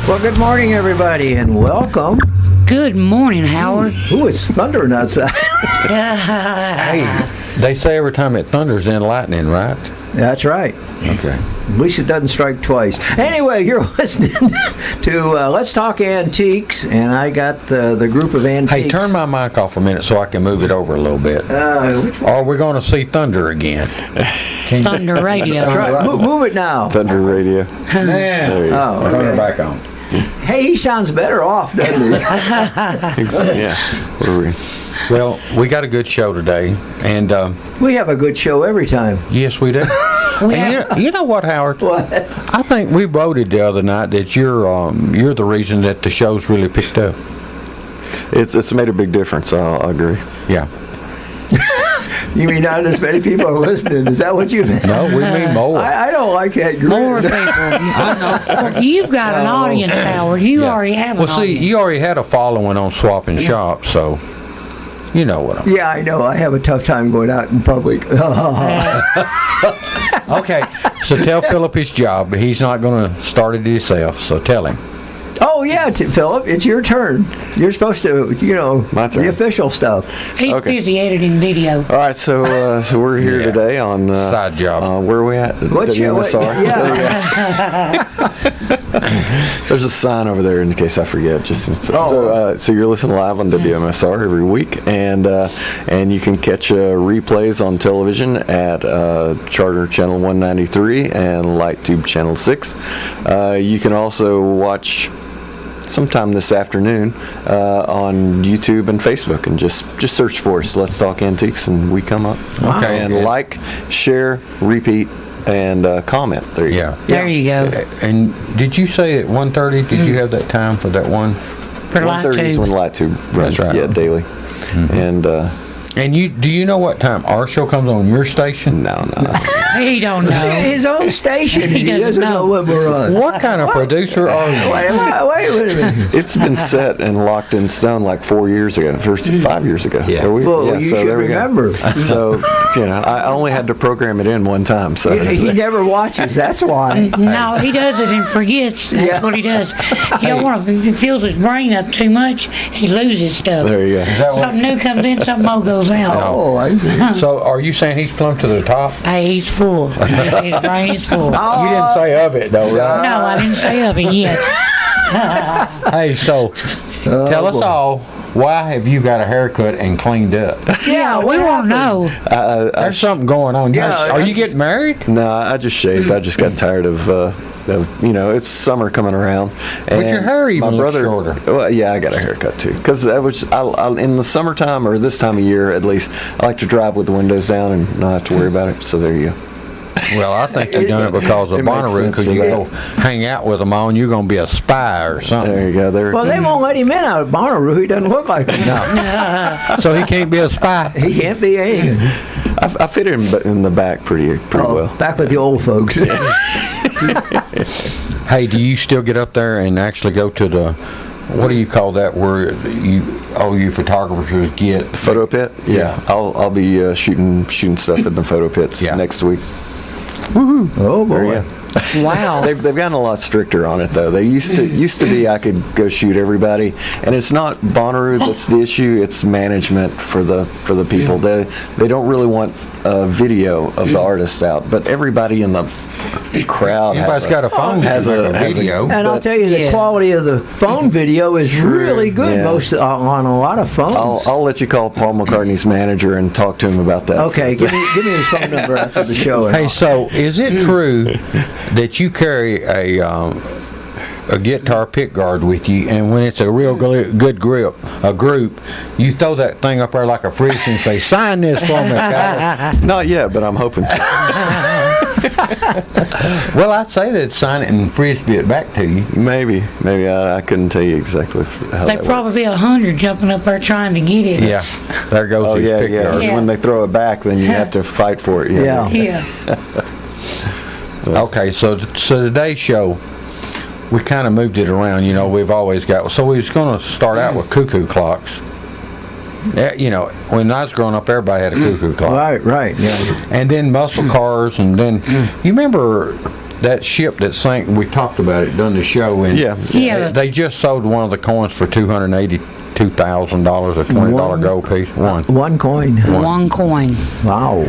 Well, good morning, everybody, and welcome. Good morning, Howard. Ooh, it's thundering outside. Hey, they say every time it thunders, then lightning, right? That's right. Okay. At least it doesn't strike twice. Anyway, you're listening to Let's Talk Antiques, and I got the group of antiques. Hey, turn my mic off a minute so I can move it over a little bit. Which one? Or we're going to see thunder again. Can you- Thunder radio. Try, move it now. Thunder Radio. There you go. Oh, Turn it okay. back on. Hey, he sounds better off, doesn't he? Yeah. What are we? Well, we got a good show today, and We have a good show every time. yes, we do. And you know what, Howard? What? I think we voted the other night that you're the reason that the show's really picked up. It's made a big difference. I'll agree. Yeah. You mean not as many people are listening? Is that what you meant? No, we mean more. I don't like that group. More people. Well, you've got an audience, Howard. You Yeah. already have an Well, see, audience. you already had a following on Swap and Shop, so you know what I'm. Yeah, I know. I have a tough time going out in public. Okay, so tell Philip his job. He's not going to start it himself, so tell him. Oh, yeah, Philip, it's your turn. You're supposed to, My turn. the official stuff. He's Okay. busy editing video. All right, so we're here today on Side job. Where are we at? What show? WMSR. Yeah. There's a sign over there in case I forget. So you're listening live on WMSR every week, and you can catch replays on television at Charter Channel 193 and LightTube Channel 6. You can also watch sometime this afternoon on YouTube and Facebook, and just search for us. Let's Talk Antiques, and we come up. Okay. And like, share, repeat, and comment. There you go. Yeah. There you go. And did you say at 1:30? Did you have that time for that one? For 1:30 is when LightTube runs. That's right. Yeah, daily. And And do you know what time our show comes on your station? no. He don't know. His own station. He He doesn't doesn't know know. what we're on. What kind of producer are you? Wait a minute. It's been set and locked in stone like 4 years ago, 5 years ago. Yeah. Well, you should there we go. remember. So, I only had to program it in one time. So He never watches, that's why. No, he does it and forgets. That's Yeah. what he does. He don't want to. If he fills his brain up too much, he loses stuff. there you go. Is that what? Something new comes in, something more goes out. Oh, I see. So are you saying he's plumbed to the top? Hey, he's full. His brain is full. Oh. You didn't say of it though, right? No, I didn't say of it yet. Hey, so tell us boy. all, why have you got a haircut and cleaned up? Yeah, we what want to happened? know. There's something going on. Yeah, Are you getting married? No, I just shaved. I just got tired of it's summer coming around. But your hair even looks shorter. Well, yeah, I got a haircut too. Because in the summertime, or this time of year at least, I like to drive with the windows down and not have to worry about it. So there you go. Well, I think you've done it because of It makes Bonnaroo, sense because for you that. go hang out with them on, you're going to be a spy or something. There you go. Well, they won't let him in out of Bonnaroo. He doesn't look like him. So he can't be a spy. He can't be anything. I fit in the back pretty well. Back with the old folks. Hey, do you still get up there and actually go to the, what do you call that, where you photographers get? Photo pit? Yeah. I'll be shooting stuff in the photo pits Yeah. next week. Oh, There boy. you go. Wow. They've gotten a lot stricter on it though. They used to be I could go shoot everybody, and it's not Bonnaroo that's the issue. It's management for the people. They don't really want video of the artist out, but everybody in the crowd Everybody's got a phone has to a make a video. And I'll But- tell you, the Yeah. quality of the phone video is really good yeah. on a lot of phones. I'll let you call Paul McCartney's manager and talk to him about that. Okay, give me his phone number after the show. Hey, so is it true that you carry a guitar pick guard with you, and when it's a real good group, you throw that thing up there like a frisbee and say, "Sign this for me, guy." Not yet, but I'm hoping to. Well, I'd say they'd sign it and frisbee it back to you. Maybe I couldn't tell you exactly how They that probably 100 jumping up there trying to get it. Yeah, there goes works. Oh his yeah, pick yeah. guard. Yeah. When they throw it back, then you have to fight for it. Yeah. Yeah. Okay, so today's show, we kind of moved it around. We've always got. So we was going to start out with cuckoo clocks. When I was growing up, everybody had a cuckoo clock. Right, yeah. And then muscle cars, and then you remember that ship that sank, we talked about it, done the show, and Yeah. they just sold one of the coins for $282,000, a $20 gold piece. One coin. One coin. Wow.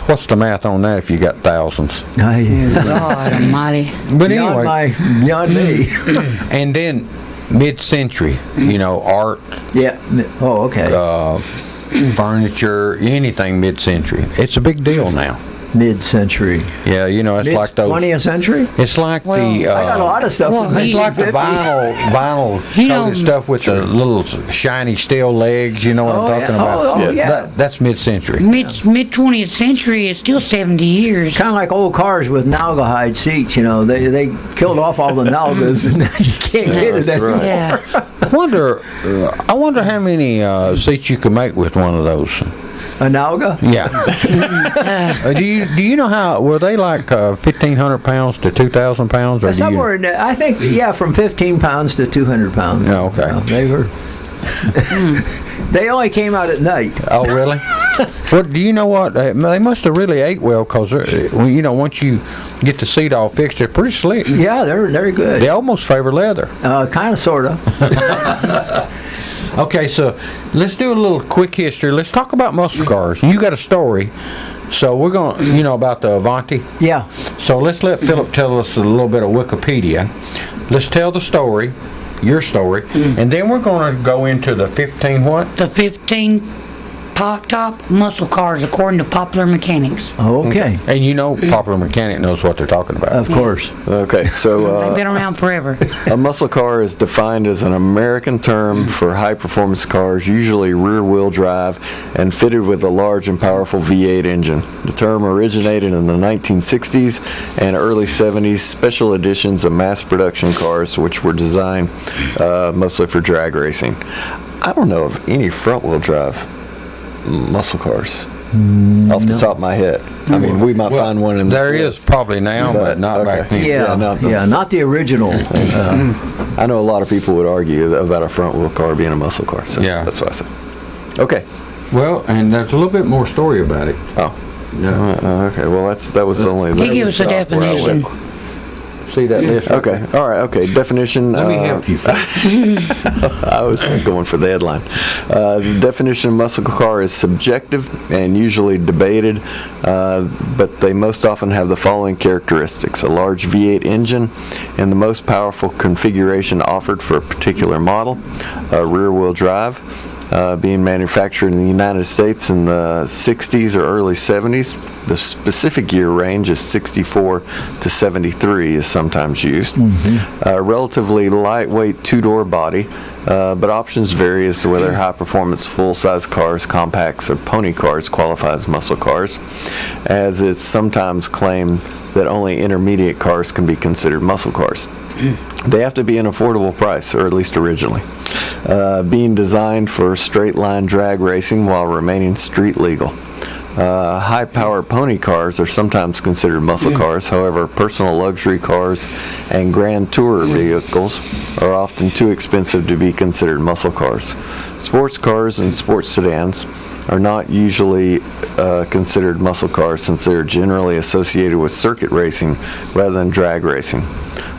What's the math on that if you got thousands? God almighty. But Beyond anyway, beyond me. and then mid-century, art, Yeah. Oh, okay. furniture, anything mid-century. It's a big deal now. Mid-century. Yeah, it's like those. 20th century. It's like Well, the. I got a lot of stuff. well, from It's like the 1950. vinyl You know- coated stuff with the little shiny steel legs. You know what Oh, I'm talking yeah. about? Oh, yeah. That's mid-century. Mid 20th century is still 70 years. Kind of like old cars with Nalgahide seats. They killed off all the Nalgas, and now you can't get it that's anymore. right. Yeah. I wonder how many seats you can make with one of those. A Nalga? Yeah. Do you know how were they like 1,500 pounds to 2,000 pounds, or Somewhere in there, I think, from 15 pounds to 200 pounds. Oh, okay. They were. They only came out at night. Oh, really? Well, do you know what? They must have really ate well, because once you get the seat all fixed, they're pretty slick. Yeah, they're good. They almost favor leather. Kind of, sort of. Okay, so let's do a little quick history. Let's talk about muscle cars. You got a story, so we're going to, about the Avanti. Yeah. So let's let Philip tell us a little bit of Wikipedia. Let's tell the story, your story, and then we're going to go into the 15 what? The 15 top muscle cars according to Popular Mechanics. Okay. And Popular Mechanic knows what they're talking about. Of course. Okay, so They've been around forever. a muscle car is defined as an American term for high-performance cars, usually rear-wheel drive, and fitted with a large and powerful V8 engine. The term originated in the 1960s and early 70s special editions of mass production cars, which were designed mostly for drag racing. I don't know of any front-wheel drive muscle cars off the top of my head. I mean, we might find one in There this is list. probably now, but not back then. Yeah. no, Not the original. I know a lot of people would argue about a front wheel car being a muscle car, so Yeah. that's what I said. Okay. Well, and there's a little bit more story about it. Oh. Yeah. Okay. Well, that was only. He gave us a where I went. definition. See that list? right Okay. there? All right. Okay. Definition. Let me help you. I was going for the headline. The definition of muscle car is subjective and usually debated, but they most often have the following characteristics: a large V8 engine and the most powerful configuration offered for a particular model, rear-wheel drive, being manufactured in the United States in the 60s or early 70s. The specific year range is 64 to 73 is sometimes used. Relatively lightweight two-door body, but options vary as to whether high-performance full-size cars, compacts, or pony cars qualify as muscle cars, as it's sometimes claimed that only intermediate cars can be considered muscle cars. They have to be an affordable price, or at least originally. Being designed for straight-line drag racing while remaining street legal. High-powered pony cars are sometimes considered muscle cars. However, personal luxury cars and grand tourer vehicles are often too expensive to be considered muscle cars. Sports cars and sports sedans are not usually considered muscle cars, since they are generally associated with circuit racing rather than drag racing.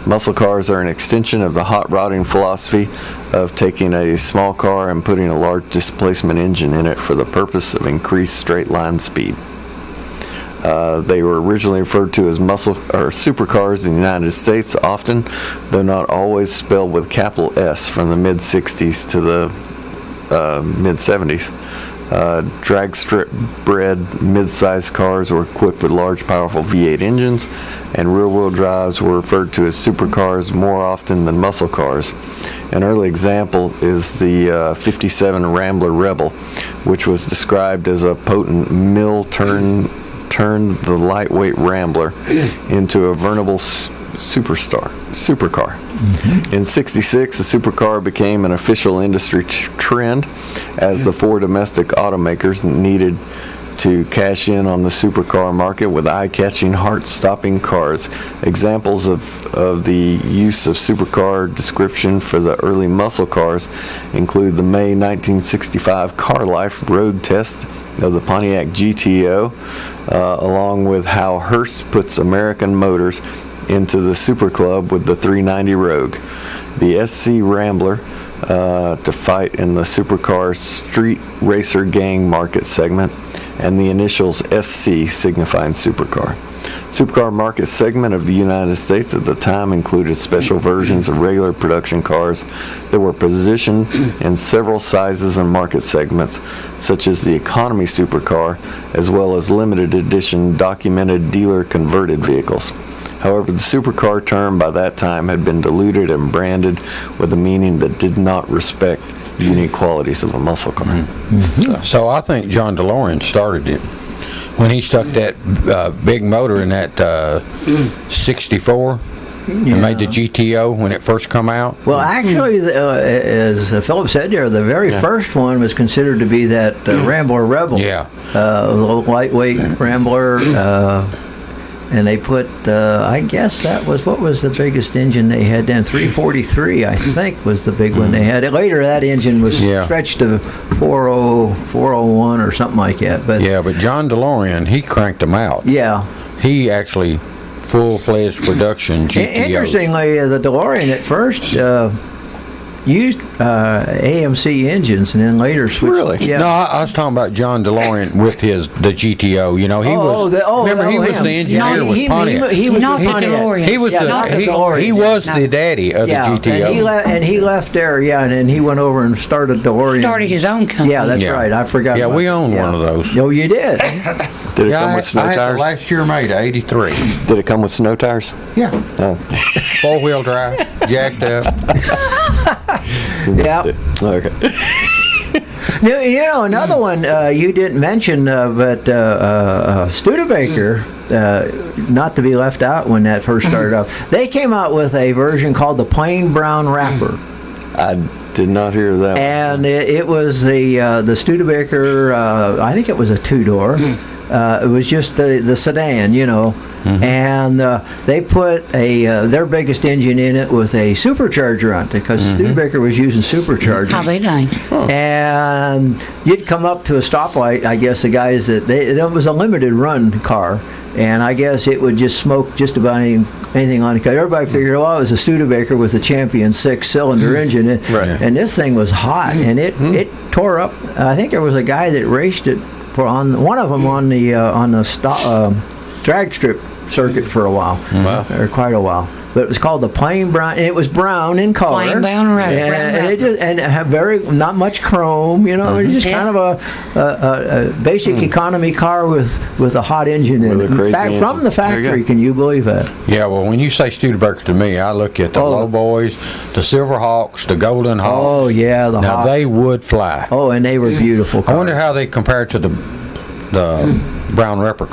Muscle cars are an extension of the hot rodding philosophy of taking a small car and putting a large displacement engine in it for the purpose of increased straight line speed. They were originally referred to as muscle or supercars in the United States, often, though not always, spelled with capital S from the mid-60s to the mid-70s. Drag strip bred mid-sized cars were equipped with large, powerful V8 engines, and rear-wheel drives were referred to as supercars more often than muscle cars. An early example is the 57 Rambler Rebel, which was described as a potent mill turned the lightweight Rambler into a veritable supercar. In '66, the supercar became an official industry trend, as the four domestic automakers needed to cash in on the supercar market with eye-catching, heart-stopping cars. Examples of the use of supercar description for the early muscle cars include the May 1965 Car Life road test of the Pontiac GTO, along with how Hearst puts American motors into the Super Club with the 390 Rogue, the SC Rambler to fight in the supercar street racer gang market segment, and the initials SC signifying supercar. Supercar market segment of the United States at the time included special versions of regular production cars that were positioned in several sizes and market segments, such as the economy supercar, as well as limited edition documented dealer converted vehicles. However, the supercar term by that time had been diluted and branded with a meaning that did not respect the unique qualities of a muscle car. So I think John DeLorean started it when he stuck that big motor in that 64 and made the GTO when it first come out. Well, actually, as Philip said there, the very first one was considered to be that Rambler Rebel. Yeah. A little lightweight Rambler. And they put, I guess that was, what was the biggest engine they had then? 343, I think, was the big one they had. Later, that engine was stretched to 401 or something like that. But but John DeLorean, he cranked them out. Yeah. He actually full-fledged production GTO. Interestingly, the DeLorean at first used AMC engines, and then later switched. Really? Yeah. No, I was talking about John DeLorean with the GTO. You know, he was. Remember, he was the engineer with Pontiac. He was Not the the Pontiac. DeLorean. He was not the DeLorean. he was the daddy of the GTO. And he left there, and then he went over and started DeLorean. Started his own company. Yeah, that's right. I forgot. Yeah, about we that. owned one of those. Oh, you did? Did it come with snow I had tires? the last year made, 83. Did it come with snow tires? Yeah. Oh. 4-wheel drive, jacked up. Yeah. Okay. You know, another one you didn't mention, but Studebaker, not to be left out when that first started out, they came out with a version called the Plain Brown Wrapper. I did not hear that. And it was the Studebaker, I think it was a two-door. It was just the sedan, you know. And they put their biggest engine in it with a supercharger on it, because Studebaker was using superchargers. How they done? And you'd come up to a stoplight, I guess the guys it was a limited run car, and I guess it would just smoke just about anything on it. Everybody figured, well, it was a Studebaker with a Champion 6-cylinder engine, and this thing was hot, and it tore up. I think there was a guy that raced it on one of them on the drag strip circuit for a while, or quite a while. But it was called the Plain Brown, and it was brown in color. Plain brown wrapper. And it just had not much chrome, you know. It was just kind of a basic economy car with a hot engine in it. In fact, from the factory, can you believe that? Yeah, well, when you say Studebaker to me, I look at the Low Boys, the Silver Hawks, the Golden Hawks. Oh, yeah, the Now, Hawks. they would fly. Oh, and they were beautiful cars. I wonder how they compare to the brown wrapper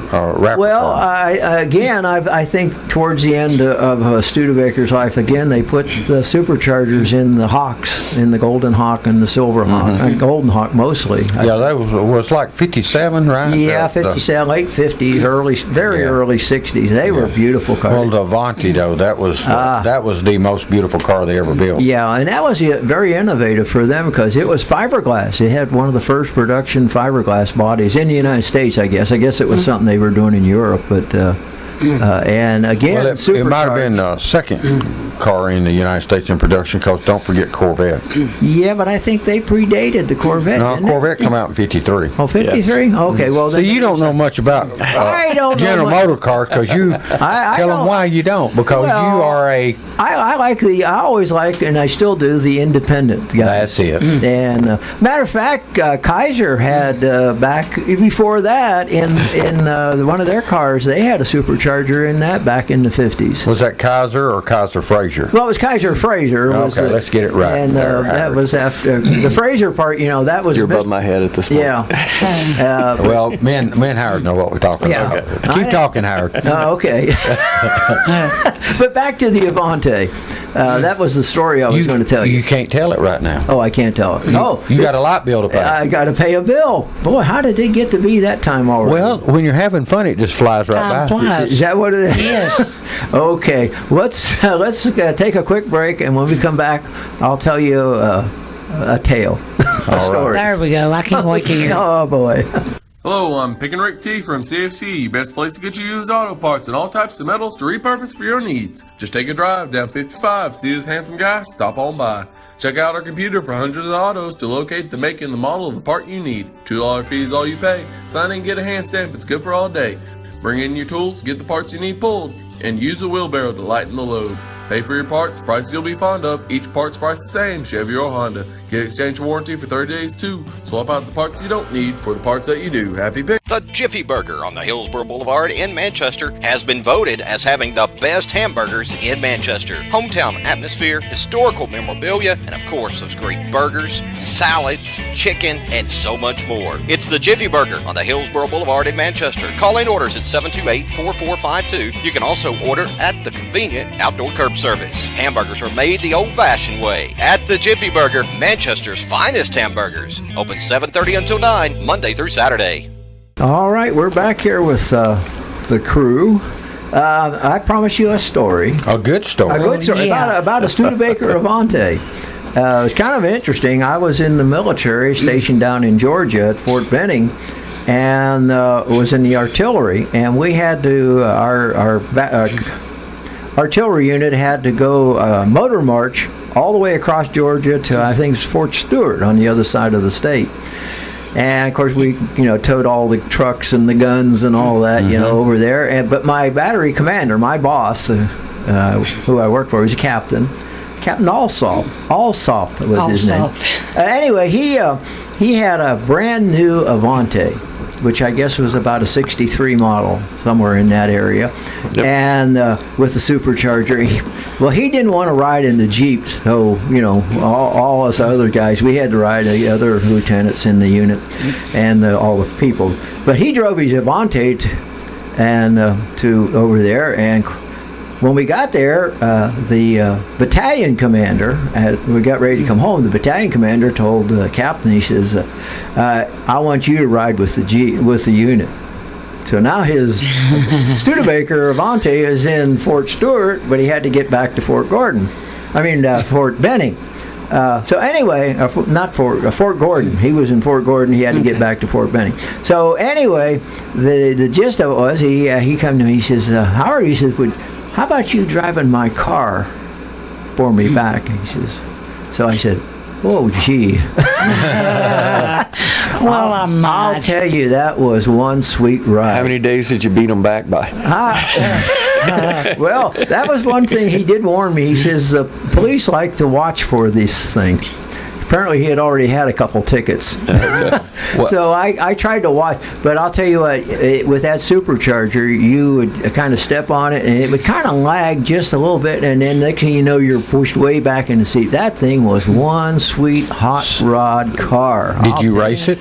Well, car. I think towards the end of Studebaker's life, again, they put the superchargers in the Hawks, in the Golden Hawk and the Silver Hawk, Golden Hawk mostly. Yeah, that was like 57, right? Yeah, 57, late 50s, early 60s. They were beautiful cars. Well, the Avanti, though, that was the most beautiful car they ever built. Yeah, and that was very innovative for them, because it was fiberglass. It had one of the first production fiberglass bodies in the United States, I guess. I guess it was something they were doing in Europe, but and again, Well, it might have been the second car in the United States in production, because don't forget Corvette. Yeah, but I think they predated the Corvette. No, didn't Corvette come out in 53. Oh, 53? Okay, well then. So you don't know much about I don't know General much. Motor Car, because you tell them why you don't, because you are a... I always like, and I still do, the independent guys. That's it. And matter of fact, Kaiser had back before that in one of their cars, they had a supercharger in that back in the 50s. Was that Kaiser or Kaiser Fraser? Well, it was Kaiser Fraser. Okay, let's get it right. And there, that was after the Fraser part. You know, that was You're above my head at this point. Yeah. Well, me and Howard know what we're talking Yeah. about. Okay. Keep talking, Howard. Okay. But back to the Avante. That was the story I was going to tell you. You can't tell it right now. Oh, I can't tell it. You got a light bill to pay. I got to pay a bill. Boy, how did it get to be that time already? Well, when you're having fun, it just flies right Time by. flies. Is that what it is? Yes. Okay. Let's take a quick break, and when we come back, I'll tell you a tale, a story. There we go. I can't wait to hear. Oh boy. Hello, I'm Pickin' Rick T from CFC, best place to get you used auto parts and all types of metals to repurpose for your needs. Just take a drive down 55, see this handsome guy, stop on by. Check out our computer for hundreds of autos to locate the make and the model of the part you need. $2 fee is all you pay. Sign in, get a hand stamp, it's good for all day. Bring in your tools, get the parts you need pulled, and use a wheelbarrow to lighten the load. Pay for your parts, prices you'll be fond of. Each part's price the same, Chevy or Honda. Get exchange warranty for 30 days too. Swap out the parts you don't need for the parts that you do. Happy pick. The Jiffy Burger on the Hillsborough Boulevard in Manchester has been voted as having the best hamburgers in Manchester. Hometown atmosphere, historical memorabilia, and of course those great burgers, salads, chicken, and so much more. It's the Jiffy Burger on the Hillsborough Boulevard in Manchester. Call in orders at 728-4452. You can also order at the convenient outdoor curb service. Hamburgers are made the old-fashioned way at the Jiffy Burger, Manchester's finest hamburgers. Open 7:30 until 9, Monday through Saturday. All right, we're back here with the crew. I promised you a story. A good story. A good story yeah. about a Studebaker Avante. It was kind of interesting. I was in the military, stationed down in Georgia at Fort Benning, and was in the artillery. And we had to our artillery unit had to go motor march all the way across Georgia to I think it's Fort Stewart on the other side of the state. And of course we, towed all the trucks and the guns and all that, over there. But my battery commander, my boss, who I worked for, was a captain, Captain Alsop. Alsop was his name. Anyway, he had a brand new Avante, which I guess was about a 63 model, somewhere in that area. Yep. And with the supercharger. He didn't want to ride in the Jeep, so, all us other guys, we had to ride the other lieutenants in the unit and all the people. But he drove his Avante to over there, and when we got there, the battalion commander, we got ready to come home, the battalion commander told the captain, he says, I want you to ride with the unit. So now his Studebaker Avante is in Fort Stewart, but he had to get back to Fort Benning. So anyway, Fort Gordon. He was in Fort Gordon. He had to get back to Fort Benning. So anyway, the gist of it was he came to me. He says, Howard, he says, how about you driving my car for me back? He says. So I said, oh, gee. Well, I'll tell you, that was one sweet ride. How many days did you beat them back by? Well, that was one thing he did warn me. He says, the police like to watch for these things. Apparently, he had already had a couple tickets. So I tried to watch. But I'll tell you what, with that supercharger, you would kind of step on it, and it would kind of lag just a little bit, and then next thing you know, you're pushed way back in the seat. That thing was one sweet hot rod car. Did you race it?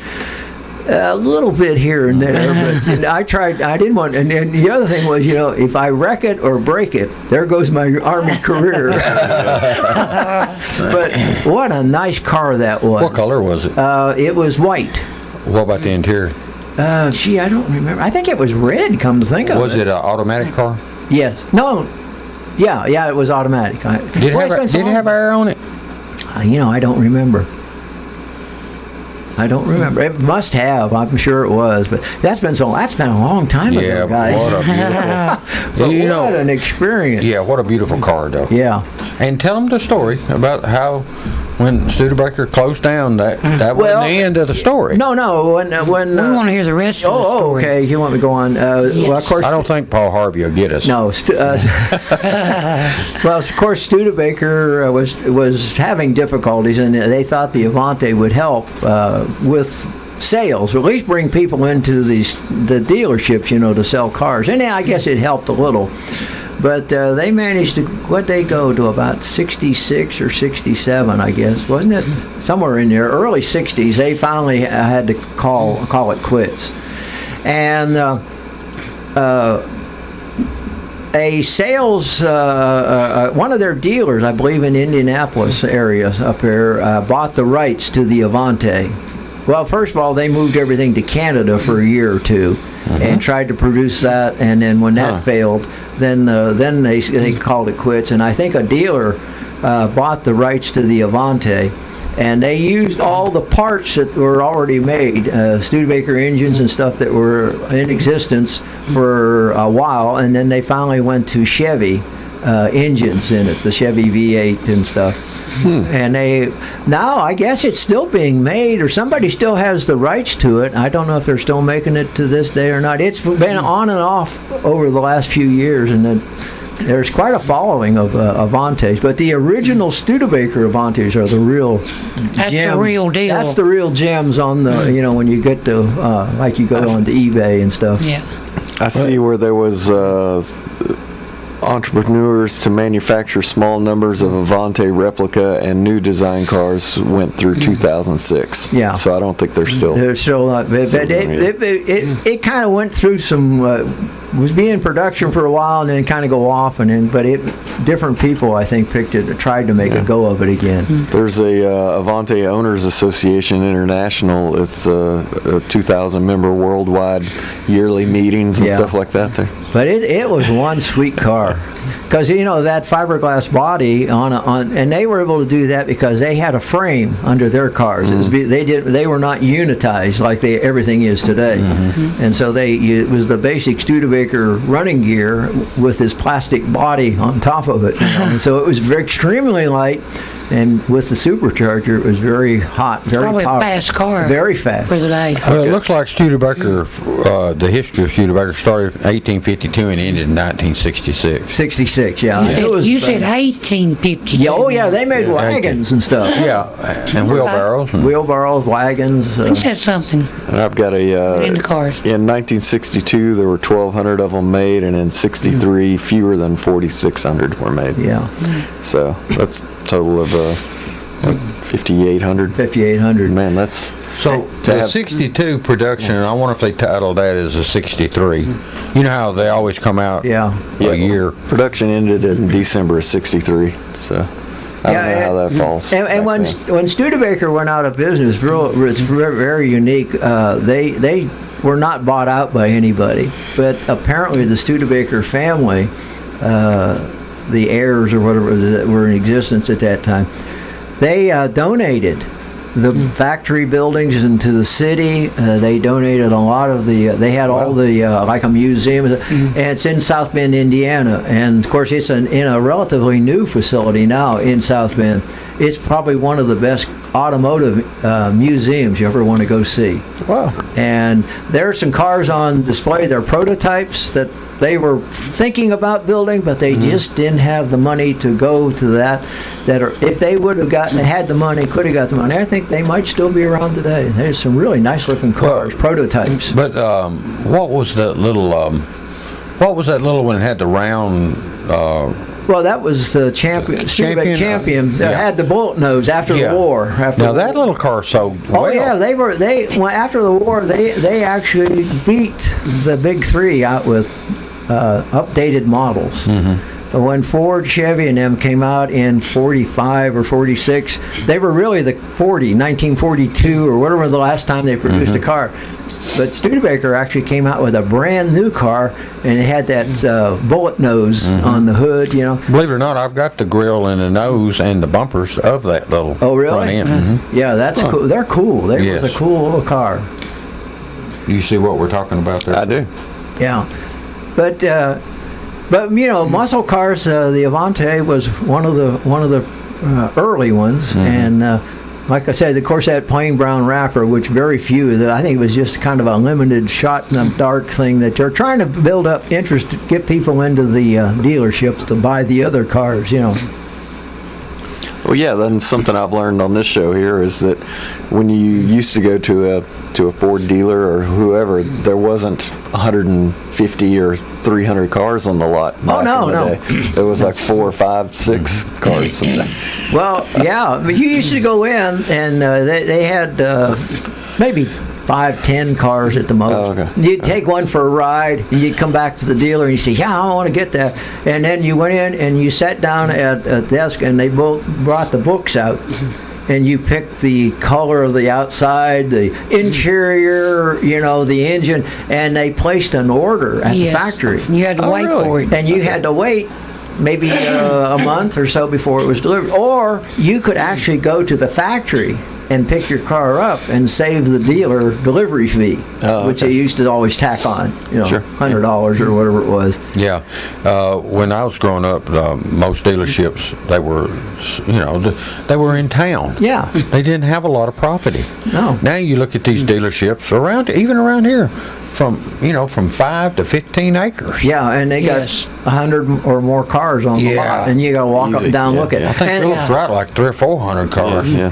A little bit here and there, but I tried. I didn't want. And then the other thing was, if I wreck it or break it, there goes my Army career. But what a nice car that was. What color was it? It was white. What about the interior? Gee, I don't remember. I think it was red. Come to think of it. Was it an automatic car? Yes. No. Yeah. It was automatic. Did it have air on it? I don't remember. It must have. I'm sure it was, but that's been a long time ago, guys. What a beautiful. What an experience. Yeah, what a beautiful car, though. Yeah. And tell them the story about how when Studebaker closed down, that wasn't the end of the story. No. When we want to hear the rest of the story. Okay. You want me to go on? Yes. Well, of course. I don't think Paul Harvey will get us. No. Well, of course, Studebaker was having difficulties, and they thought the Avante would help with sales, or at least bring people into the dealerships, to sell cars. And I guess it helped a little. But they managed to, they go to about 66 or 67, I guess. Wasn't it? Somewhere in there, early 60s, they finally had to call it quits. And a sales, one of their dealers, I believe in Indianapolis areas up there, bought the rights to the Avante. Well, first of all, they moved everything to Canada for a year or two and tried to produce that, and then when that failed, then they called it quits. And I think a dealer bought the rights to the Avante, and they used all the parts that were already made, Studebaker engines and stuff that were in existence for a while, and then they finally went to Chevy engines in it, the Chevy V8 and stuff. And now I guess it's still being made, or somebody still has the rights to it. I don't know if they're still making it to this day or not. It's been on and off over the last few years, and then there's quite a following of Avantes. But the original Studebaker Avantes are the real That's gems. the real deal. That's the real gems on the, when you get to, like you go on to eBay and stuff. Yeah. I see where there was entrepreneurs to manufacture small numbers of Avante replica and new design cars went through 2006. Yeah. So I don't think they're still. They're still not, but it kind of went through some, was being in production for a while and then kind of go off, and then, but different people I think picked it, tried to make a go of it again. There's a Avante Owners Association International. It's a 2,000 member worldwide yearly meetings and stuff like that there. But it was one sweet car, because that fiberglass body and they were able to do that because they had a frame under their cars. They were not unitized like everything is today, and so it was the basic Studebaker running gear with this plastic body on top of it, and so it was extremely light. And with the supercharger, it was very hot, very Probably powerful. a fast car. Very fast. For the day. Well, it looks like Studebaker, the history of Studebaker started in 1852 and ended in 1966. 66, yeah. You said 1852. Yeah, oh yeah, they made wagons and stuff. Yeah, and wheelbarrows. Wheelbarrows, wagons. Ain't that something? And I've got In the cars. In 1962, there were 1,200 of them made, and in 63, fewer than 4,600 were made. Yeah, So that's a total of 5,800. 5,800. Man, that's So the 62 production, and I wonder if they titled that as a 63. You know how they always come out a year. Production ended in December of 63. So I don't know how that falls. And when Studebaker went out of business, it's very, very unique. They were not bought out by anybody, but apparently the Studebaker family, the heirs or whatever that were in existence at that time, they donated the factory buildings into the city. They donated a lot of they had all the like a museum, and it's in South Bend, Indiana, and of course it's in a relatively new facility now in South Bend. It's probably one of the best automotive museums you ever want to go see. Wow. And there are some cars on display. They're prototypes that they were thinking about building, but they just didn't have the money to go to that. If they would have had the money, could have got the money, I think they might still be around today. There's some really nice looking cars, prototypes. But what was that little one that had the round? Well, that was the Champion. Champion that had the bullet nose after the war. That little car sold well. Oh yeah, after the war they actually beat the big three out with updated models. But when Ford, Chevy, and them came out in 45 or 46, they were really the 1942 or whatever the last time they produced a car. But Studebaker actually came out with a brand new car, and it had that bullet nose on the hood, Believe it or not, I've got the grill and the nose and the bumpers of that little front end. Yeah, that's cool. They're cool. That was a cool little car. You see what we're talking about there? I do. Yeah, but muscle cars. The Avante was one of the early ones, and like I said, of course, that plain brown wrapper, which very few. I think it was just kind of a limited shot in the dark thing that they're trying to build up interest, to get people into the dealerships to buy the other cars. Well, yeah, then something I've learned on this show here is that when you used to go to a Ford dealer or whoever, there wasn't 150 or 300 cars on the lot. Oh, no. Day. There was like 4 or 5, 6 cars. Well, yeah, but you used to go in and they had maybe 5-10 cars at the most. Oh, okay. You'd take one for a ride, and you'd come back to the dealer and you say, "Yeah, I want to get that." And then you went in and you sat down at a desk, and they both brought the books out, and you picked the color of the outside, the interior, the engine, and they placed an order at the factory. You had to wait for it. And you had to wait maybe a month or so before it was delivered. Or you could actually go to the factory and pick your car up and save the dealer delivery fee, which they used to always tack on, Sure. $100 or whatever it was. Yeah, when I was growing up, most dealerships they were in town. Yeah. They didn't have a lot of property. No. Now you look at these dealerships even around here, from 5 to 15 acres. Yeah, and they got Yes. 100 or more cars on the Yeah. lot, and you got to walk up Easy, and down yeah, look at yeah. I it. think And, Phillips right like 300 or 400 cars. Yeah.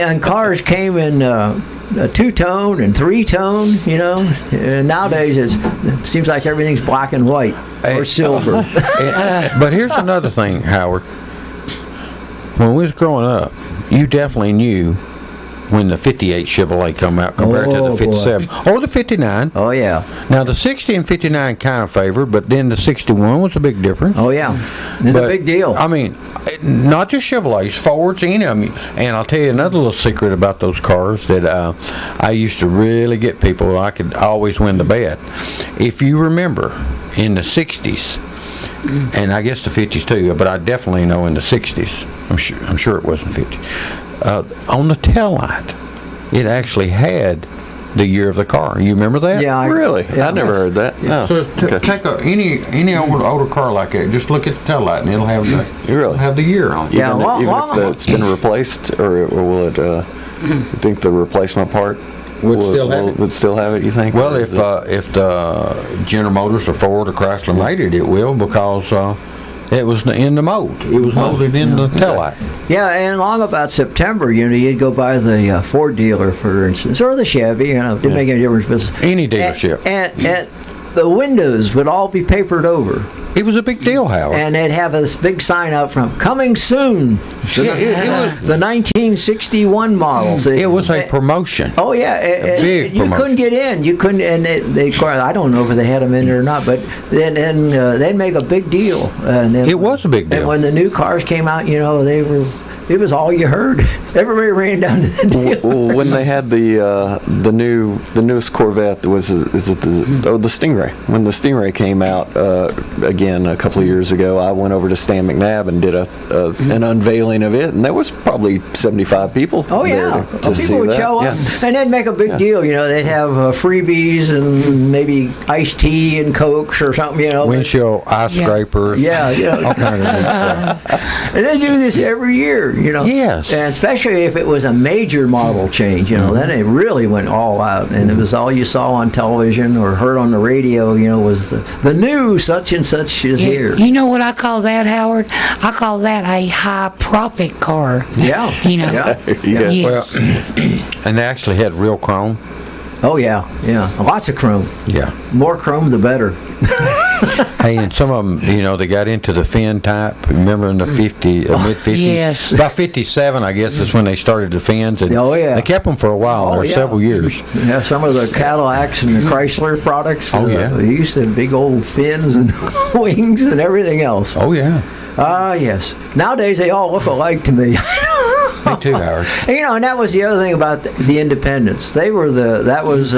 and cars came in a 2-tone and 3-tone, And nowadays it seems like everything's black and white or silver. But here's another thing, Howard. When we was growing up, you definitely knew when the 58 Chevrolet come out compared to Oh, the 57 or the 59. Oh yeah, Now the 60 and 59 kind of favored, but then the 61 was a big difference. oh yeah, it's But, a big deal. I mean, not just Chevrolets, Fords, any of them. And I'll tell you another little secret about those cars that I used to really get people. I could always win the bet. If you remember, in the 60s, and I guess the 50s too, but I definitely know in the 60s. I'm sure it wasn't 50. On the tail light, it actually had the year of the car. You remember that? Yeah, Really? yeah. I never heard that. Oh, So okay. take any older car like that. Just look at the tail light, and it'll have the Really? have the year on it. Yeah, Even, long- even long- if it's been replaced, or will it? You think the replacement part Would still have it? Would still have it? You think? Well, Or if is it- the General Motors or Ford or Chrysler made it, it will, because it was in the mold. It was molded in the taillight. Yeah, and long about September, you'd go by the Ford dealer, for instance, or the Chevy. It didn't make any difference. But Any dealership. and the windows would all be papered over, It was a big deal, Howard. and they'd have this big sign out front, "Coming soon." Yeah, it was. The 1961 models. It was a promotion. Oh yeah, big you promotion. couldn't get in. You couldn't, and they of course, I don't know if they had them in there or not, but then they'd make a big deal. And then, It was a big deal. And when the new cars came out, they were. It was all you heard. Everybody ran down to the dealer. Well, when they had the newest Corvette, is it the Stingray? When the Stingray came out again a couple of years ago, I went over to Stan McNabb and did an unveiling of it, and there was probably 75 people. Oh there yeah, to see people would that. show up, Yeah. and they'd make a big deal. They'd have freebies and maybe iced tea and cokes or something. Windshield ice scraper. Yeah, All kind of good stuff. And they do this every year, Yes. And especially if it was a major model change, then they really went all out. And it was all you saw on television or heard on the radio, was the new such and such is here. You know what I call that, Howard? I call that a high profit car. Yeah. Yeah. Yeah. Yes. Well, and they actually had real chrome. Oh, yeah. Lots of chrome. Yeah. More chrome, the better. Hey, and some of them, they got into the fin type. Remember in the mid 50s? yes. About 57, I guess, is when they started the fins. And Oh, yeah. They kept them for a while. Oh, There, yeah. several years. Yeah, some of the Cadillacs and the Chrysler products. Oh, yeah. They used to have big old fins and wings and everything else. Oh, yeah. Ah, yes. Nowadays, they all look alike to me. Me too, Howard. And that was the other thing about the independents. That was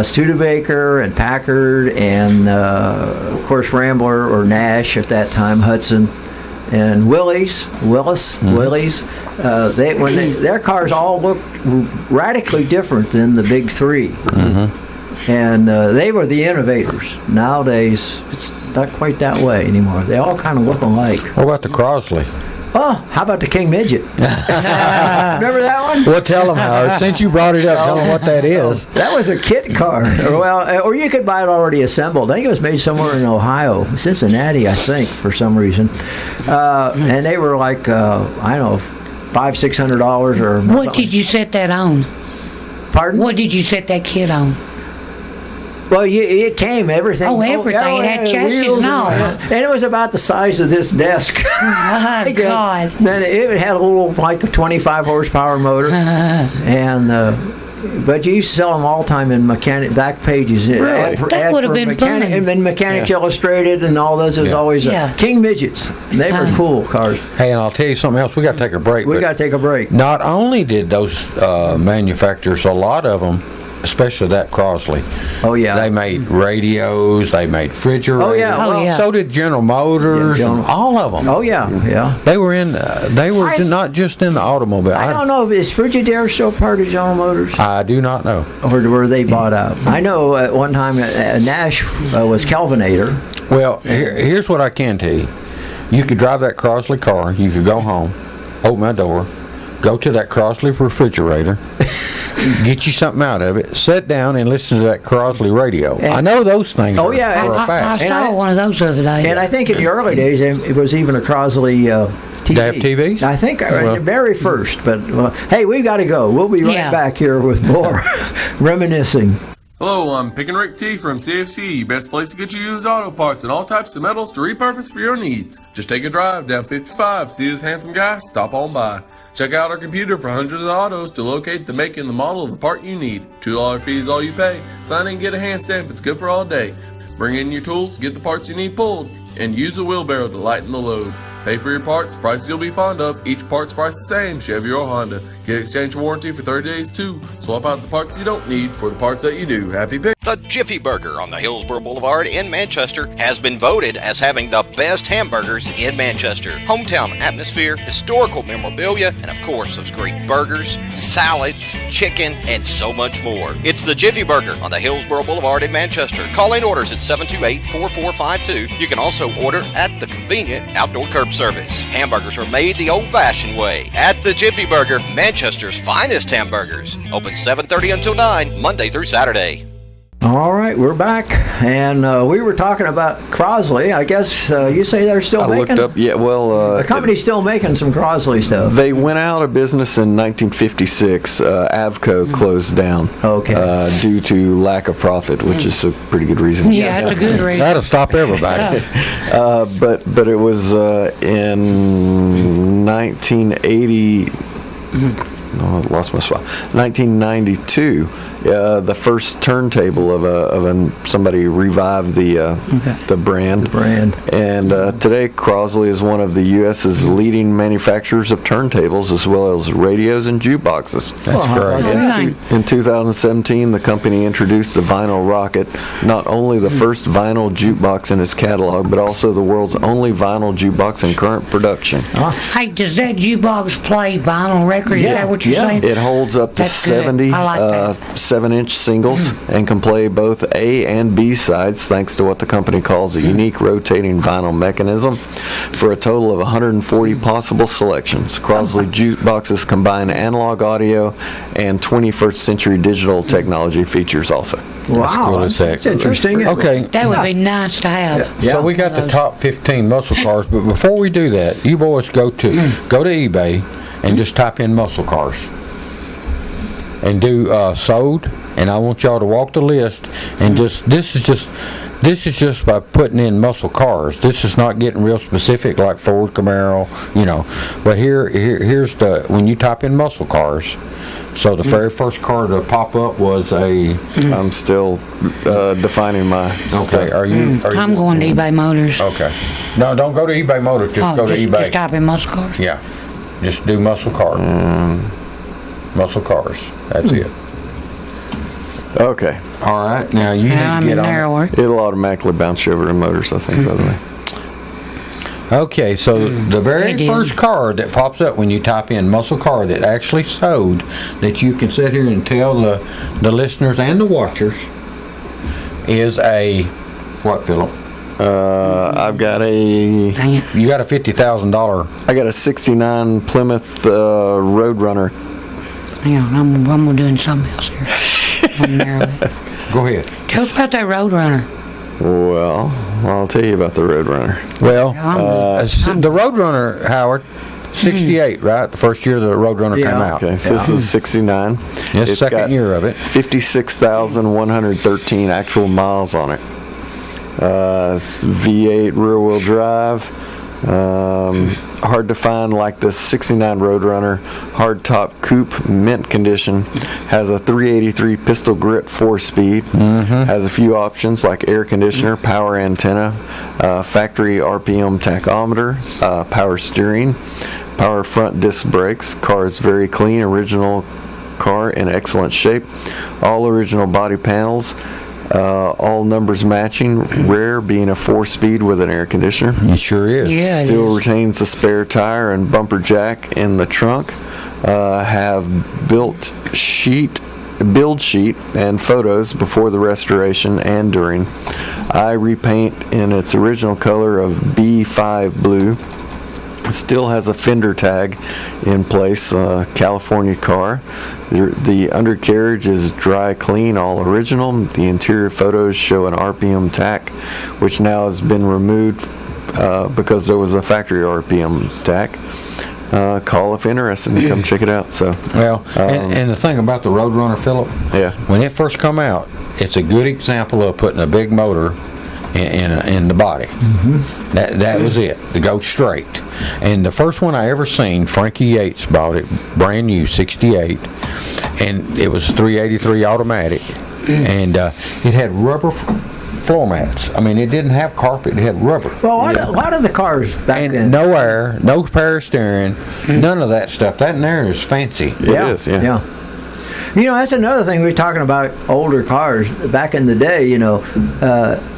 Studebaker and Packard and of course Rambler or Nash at that time, Hudson and Willys. Their cars all looked radically different than the big three. Mm-hmm. And they were the innovators. Nowadays, it's not quite that way anymore. They all kind of look alike. What about the Crosley? Oh, how about the King Midget? Remember that one? Well, tell them, Howard. Since you brought it up, tell them what that is. That was a kit car. Or you could buy it already assembled. I think it was made somewhere in Ohio, Cincinnati, I think, for some reason. And they were like, I don't know, $500-600 or. What did you set that on? Pardon? What did you set that kit on? Well, it came, everything. Oh, everything. It had chassis wheels and all. And it was about the size of this desk. Oh, God. Then it had a little, like a 25 horsepower motor. And, but you used to sell them all the time in back pages. Really? That would have been fun. And then Mechanics Illustrated and all those. It was always Yeah. King Midgets. They were cool cars. Hey, and I'll tell you something else. We got to take a break. We but got to take a break. Not only did those manufacturers, a lot of them, especially that Crosley. Oh, yeah. They made radios. They made refrigerators. Oh, yeah. Oh, yeah. So did General Motors. Yeah, and all of them. Oh, yeah, yeah. They were in. They were not just in the automobile. I don't know, is Frigidaire still part of General Motors? I do not know. Or were they bought out? I know at one time Nash was Kelvinator. Well, here's what I can tell you. You could drive that Crosley car. You could go home, open my door, go to that Crosley refrigerator, get you something out of it, sit down and listen to that Crosley radio. I know those things. Oh, yeah, for a I fact. saw one of those the other day. And I think in the early days, it was even a Crosley TV. They have TVs? I think Well- the very first. But, hey, we've got to go. We'll be right Yeah. back here with more reminiscing. Hello, I'm Pickin' Rick T from CFC, best place to get you used auto parts and all types of metals to repurpose for your needs. Just take a drive down 55, see this handsome guy, stop on by. Check out our computer for hundreds of autos to locate the make and the model of the part you need. $2 fee is all you pay. Sign in and get a hand stamp, it's good for all day. Bring in your tools, get the parts you need pulled, and use a wheelbarrow to lighten the load. Pay for your parts, prices you'll be fond of. Each part's price the same, Chevy or Honda. Get exchange warranty for 30 days too. Swap out the parts you don't need for the parts that you do. Happy pick. The Jiffy Burger on the Hillsborough Boulevard in Manchester has been voted as having the best hamburgers in Manchester. Hometown atmosphere, historical memorabilia, and of course those great burgers, salads, chicken, and so much more. It's the Jiffy Burger on the Hillsborough Boulevard in Manchester. Call in orders at 728-4452. You can also order at the convenient outdoor curb service. Hamburgers are made the old-fashioned way at the Jiffy Burger, Manchester's finest hamburgers. Open 7:30 until 9, Monday through Saturday. All right, we're back. And we were talking about Crosley. I guess you say they're still I making? looked up. Yeah, well, The company's still making some Crosley stuff. they went out of business in 1956. Avco closed down. Okay. Due to lack of profit, which is a pretty good reason. yeah, that's a good reason. That'll stop everybody. But it was in 1980. No, I lost my spot. 1992. The first turntable of somebody revived the brand. And today Crosley is one of the U.S.'s leading manufacturers of turntables as well as radios and jukeboxes. That's great. Really? In 2017, the company introduced the Vinyl Rocket, not only the first vinyl jukebox in its catalog, but also the world's only vinyl jukebox in current production. Hey, does that jukebox play vinyl records? Is that what you're saying? It holds up to That's good. 70 I like that. 7-inch singles and can play both A and B sides thanks to what the company calls a unique rotating vinyl mechanism for a total of 140 possible selections. Crosley jukeboxes combine analog audio and 21st century digital technology features also. Wow, cool as heck. that's interesting. Okay. That would be nice to have. Yeah. So we got the top 15 muscle cars, but before we do that, you boys go to eBay and just type in muscle cars and do sold, and I want y'all to walk the list and this is just by putting in muscle cars. This is not getting real specific like Ford, Camaro, But here's when you type in muscle cars. So the very first car to pop up was a. I'm still defining my. Okay, are you? I'm going to eBay Motors. Okay. No, don't go to eBay Motors. Just go to eBay. Just type in muscle cars. Yeah. Just do muscle car. Muscle cars. That's it. Okay. All right. Now you And need I'm to in get on. narrower. It'll automatically bounce you over to Motors, I think, doesn't it? Okay, so the very They did. first car that pops up when you type in muscle car that actually sold, that you can sit here and tell the listeners and the watchers, is a what, Philip? I've got a Dang it. You got a $50,000. I got a '69 Plymouth Roadrunner. Hang on, I'm doing something else here. I'm narrowing. Go ahead. Tell us about that Roadrunner. Well, I'll tell you about the Roadrunner. Well, I'm the Roadrunner, Howard, 68, right? The first year the Roadrunner came Yeah. out. Okay, so this is '69. Yes, It's second got year of it. 56,113 actual miles on it. It's V8 rear-wheel drive. Hard to find like the '69 Roadrunner. Hard-top coupe, mint condition. Has a 383 pistol grip 4-speed. Has a few options like air conditioner, power antenna, factory RPM tachometer, power steering, power front disc brakes. Car is very clean, original car in excellent shape. All original body panels. All numbers matching. Rare, being a 4-speed with an air conditioner. It sure is. Yeah, it Still is. retains the spare tire and bumper jack in the trunk. Have build sheet and photos before the restoration and during. I repaint in its original color of B5 blue. Still has a fender tag in place, California car. The undercarriage is dry clean, all original. The interior photos show an RPM tack, which now has been removed because there was a factory RPM tack. Call if interested and come check it out. So, Well, and the thing about the Roadrunner, Philip, yeah. when it first come out, it's a good example of putting a big motor in the body. Mm-hmm. That was it, to go straight. And the first one I ever seen, Frankie Yates bought it, brand new, 68, and it was 383 automatic, and it had rubber floor mats. I mean, it didn't have carpet, it had rubber. Well, a lot of the cars back And then. no air, no power steering, none of that stuff. That in there is fancy. It is, yeah. You know, that's another thing. We're talking about older cars. Back in the day, you know,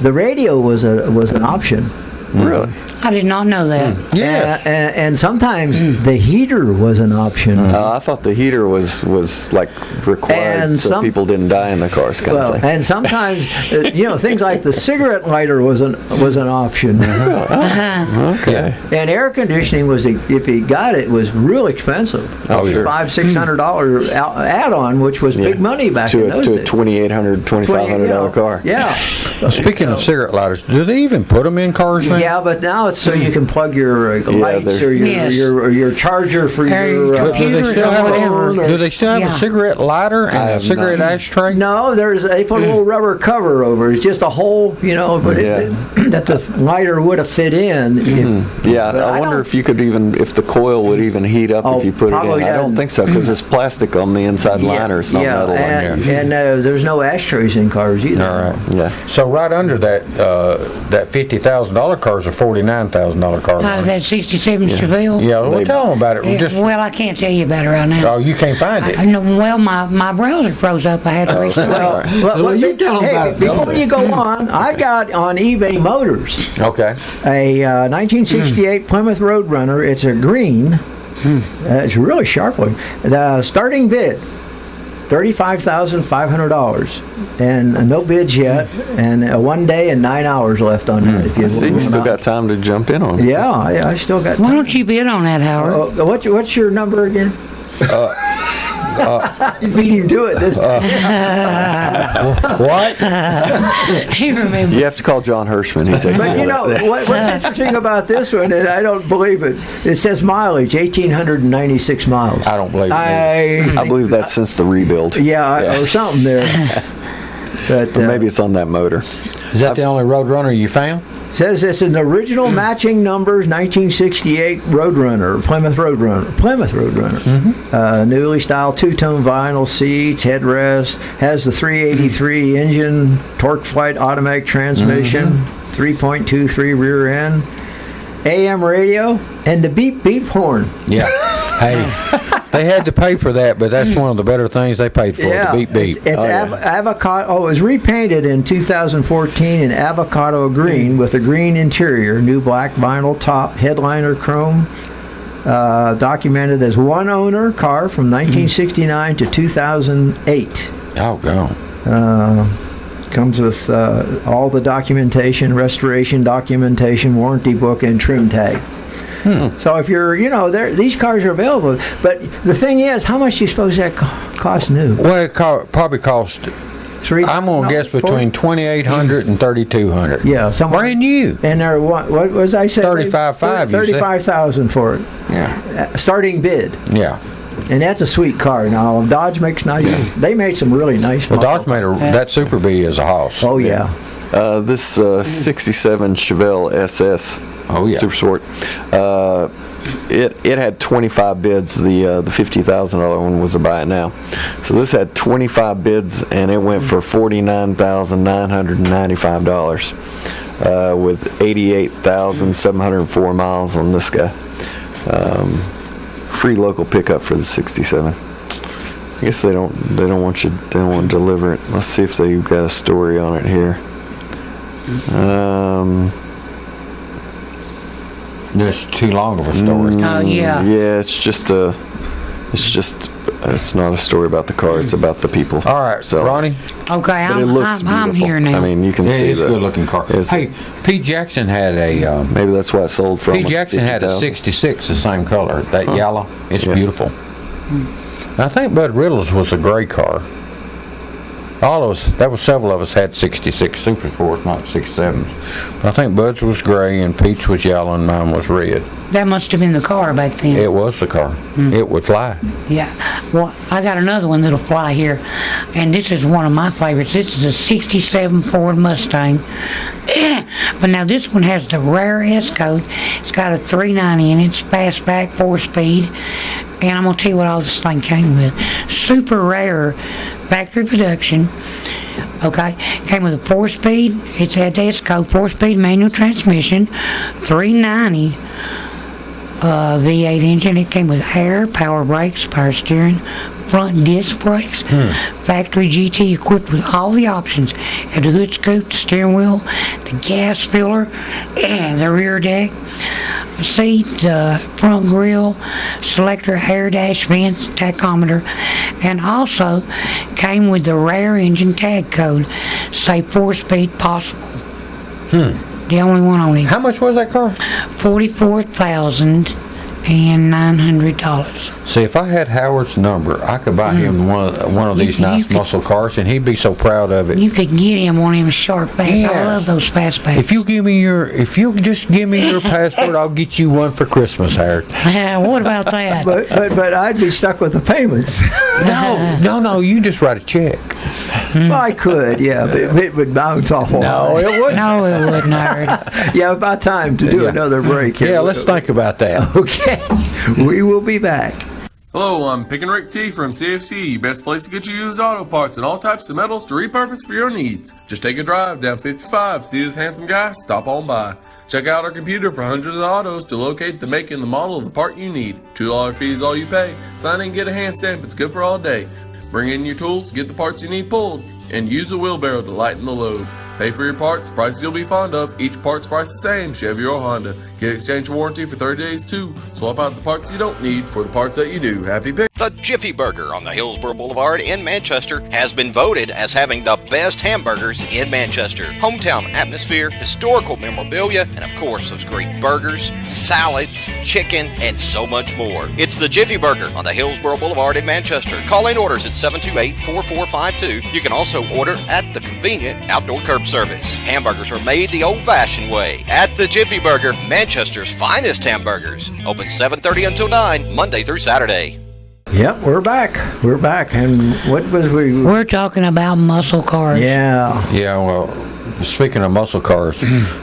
the radio was an option. Really? I did not know that. Yes. And sometimes the heater was an option. I thought the heater was like required And so some- people didn't die in the cars, kind of thing. And sometimes, you know, things like the cigarette lighter was an option. Okay. And air conditioning was, if you got it, was real expensive. Oh, yeah. $500-$600 add-on, which was big money back in those to a days. $2,800, $2,500 car. Yeah. Speaking of cigarette lighters, do they even put them in cars now? Yeah, but now it's so you can plug your lights there's- or Yes. your charger for Or your. your Do they Computers still or have whatever. do they still have Yeah. a cigarette lighter and a have cigarette not. ashtray? No, they put a little rubber cover over. It's just a hole, you know, but that the lighter would have fit in. Yeah, But I wonder don't- if you could if the coil would even heat up Oh, if you put it in. probably I don't doesn't. think so because it's plastic on the inside liner. It's not metal like and, that. and there's no ashtrays in cars either. All right. Yeah. So right under that $50,000 car is a $49,000 car. Out of that 67 Chevelle. Yeah, well, They- tell them about it. Yeah, Just well, I can't tell you about it right now. oh, you can't find it. I know, well, my browser froze up. I had to restart. Well, you tell 'em about it, Before don't you go on, I've got on eBay Motors Okay. a 1968 Plymouth Roadrunner. It's a green. It's a really sharp one. The starting bid, $35,500, and no bids yet, and 1 day and 9 hours left on that. If you See, you still got time to jump in on it. Yeah, I still got. Why don't you bid on that, Howard? What's your number again? You beat him to it this time. What? He remembers. You have to call John Hirschman. He takes But you know what's interesting about this one, and I don't believe it. It says mileage 1,896 miles. I don't believe it. I believe that's since the rebuild. Yeah, or something there. But Maybe it's on that motor. Is that the only Roadrunner you found? says it's an original matching numbers 1968 Roadrunner, Plymouth Roadrunner. Newly styled two-tone vinyl seats, headrest, has the 383 engine, torque flight automatic transmission, 3.23 rear end, AM radio, and the beep beep horn. Yeah. Hey, they had to pay for that, but that's one of the better things they paid for, the beep beep. It's avocado. Oh, it was repainted in 2014 in avocado green with a green interior, new black vinyl top, headliner chrome. Documented as one owner car from 1969 to 2008. Oh, God. Comes with all the documentation, restoration documentation, warranty book, and trim tag. So if you're, these cars are available. But the thing is, how much do you suppose that cost new? Well, it probably cost, I'm going to guess between $2,800 and $3,200. Yeah, somewhere. Brand new. And they're what was I saying? $35,500, you said? $35,000 for it. Yeah. Starting bid. Yeah. And that's a sweet car. Now Dodge makes nice. They made some really nice. Well, models. Dodge made that Super B as a house. Oh yeah. This 67 Chevelle SS. Oh, yeah. Super Sport. It had 25 bids. The $50,000 one was a buy it now. So this had 25 bids, and it went for $49,995 with 88,704 miles on this guy. Free local pickup for the 67. I guess they don't want to deliver it. Let's see if they've got a story on it here. That's too long of a story. Oh, yeah. Yeah, it's not a story about the car. It's about the people. All right, So, Ronnie. Okay, but it looks I'm beautiful. here now. I mean, you can Yeah, see it's a good looking car. it's- Hey, P. Jackson had a Maybe that's why it sold for P. almost Jackson had a 50,000. 66, the same color, that yellow. It's Yeah. beautiful. I think Bud Riddle's was a gray car. All of us, there were several of us had 66 Super Sports, not 67s. But I think Bud's was gray and Pete's was yellow and mine was red. That must have been the car back then. It was the car. It would fly. Yeah. Well, I got another one that'll fly here, and this is one of my favorites. This is a '67 Ford Mustang. But now this one has the rare S code. It's got a 390 in it. It's fastback, 4-speed. And I'm going to tell you what all this thing came with. Super rare factory production. Okay. Came with a 4-speed. It's had the S code, 4-speed manual transmission, 390 V8 engine. It came with air, power brakes, power steering, front disc brakes, factory GT equipped with all the options. Had the hood scoop, the steering wheel, the gas filler, and the rear deck, seat, the front grille, selector, air dash vents, tachometer, and also came with the rare engine tag code, say 4-speed possible. The only one on it. How much was that car? $44,900. See, if I had Howard's number, I could buy him one of these You nice could- muscle cars, and he'd be so proud of it. You could get him one of them sharp backs. Yes. I love those fastbacks. If you just give me your password, I'll get you one for Christmas, Howard. What about that? But I'd be stuck with the payments. No, you just write a check. Well, I could, yeah, but it would bounce off. No, it wouldn't. No, it wouldn't hurt. Yeah, about time to do Yeah. another break here. Yeah, let's think about that. Okay, we will be back. Hello, I'm Pick and Rick T from CFC, best place to get you used auto parts and all types of metals to repurpose for your needs. Just take a drive down 55, see this handsome guy, stop on by. Check out our computer for hundreds of autos to locate the make and the model of the part you need. $2 fee is all you pay. Sign in and get a hand stamp, it's good for all day. Bring in your tools, get the parts you need pulled, and use a wheelbarrow to lighten the load. Pay for your parts, prices you'll be fond of. Each part's price the same, Chevy or Honda. Get exchange warranty for 30 days too. Swap out the parts you don't need for the parts that you do. Happy pick. The Jiffy Burger on the Hillsborough Boulevard in Manchester has been voted as having the best hamburgers in Manchester. Hometown atmosphere, historical memorabilia, and of course those great burgers, salads, chicken, and so much more. It's the Jiffy Burger on the Hillsborough Boulevard in Manchester. Call in orders at 728-4452. You can also order at the convenient outdoor curb service. Hamburgers are made the old-fashioned way at the Jiffy Burger, Manchester's finest hamburgers. Open 7:30 until 9, Monday through Saturday. Yep, we're back. We're back. And what was we? We're talking about muscle cars. Yeah. Yeah, well, speaking of muscle cars,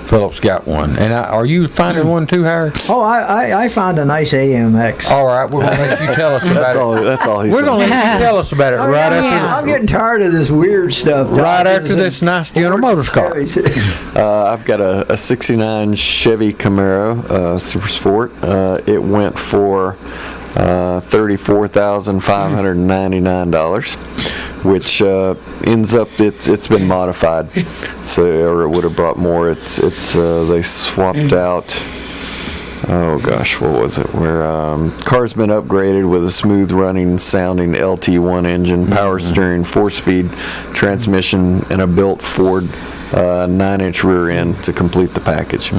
Philip's got one. And are you finding one too, Howard? Oh, I found a nice AMX. All right, we're going to let you tell us about it. That's all he's We're going to let you tell us about it Oh, right yeah, after I'm getting tired of this weird stuff. right Dodges after this and nice General Motors car. Chevys. I've got a 69 Chevy Camaro Super Sport. It went for $34,599, which ends up it's been modified, so or it would have brought more. It's they swapped out. Oh gosh, what was it? Where car's been upgraded with a smooth running sounding LT1 engine, power steering, 4-speed transmission, and a built Ford 9-inch rear end to complete the package.